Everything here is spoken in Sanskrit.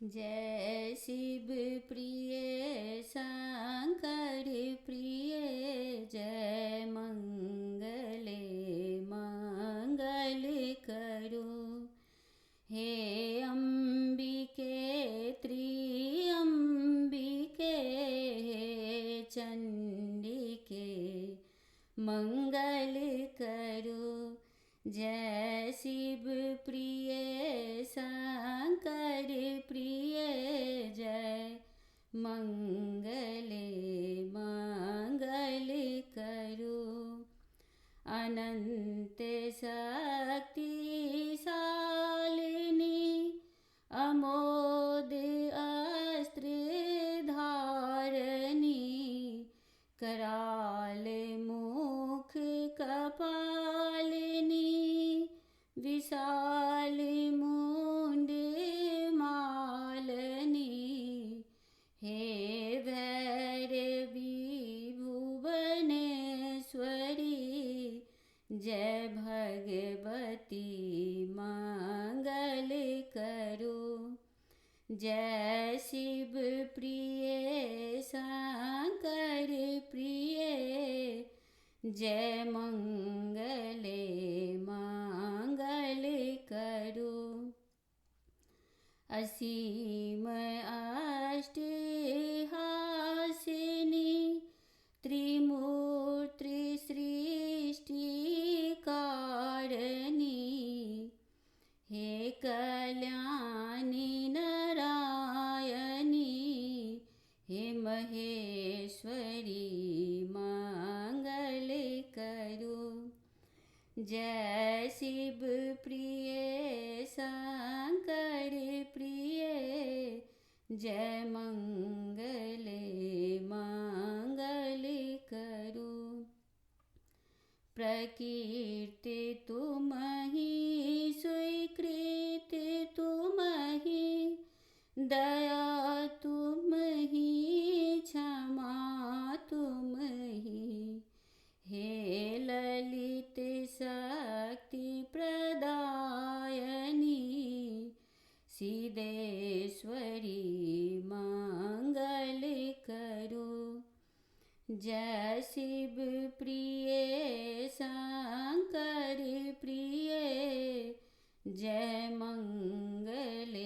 जय शिव प्रिय शंकर प्रिय, जय मंगले मंगल करो। हे अंबिके त्रिअंबिके, हे चंडिके मंगल करो। जय शिव प्रिय शंकर प्रिय, जय मंगले मंगल करो। अनंत शक्ति शालिनी, अमोद अस्त्र धारणी, कराल मुख कपालिनी, विशाल मुंड मालनी। हे भैरवी भुवनेश्वरी, जय भगवती मंगल करो। जय शिव प्रिय शंकर प्रिय, जय मंगले मंगल करो। असीम अष्टहासिनी, त्रिमूर्ति सृष्टि कारिणी, हे कल्याणी नारायणी, हे महेश्वरी मंगल करो। जय शिव प्रिय शंकर प्रिय, जय मंगले मंगल करो। प्रकृति तुमहि, स्वीकृति तुमहि, दया तुमहि, क्षमा तुमहि, हे ललित शक्ति प्रदायनी, सिद्धेश्वरी मंगल करो। जय शिव प्रिय शंकर प्रिय, जय मंगले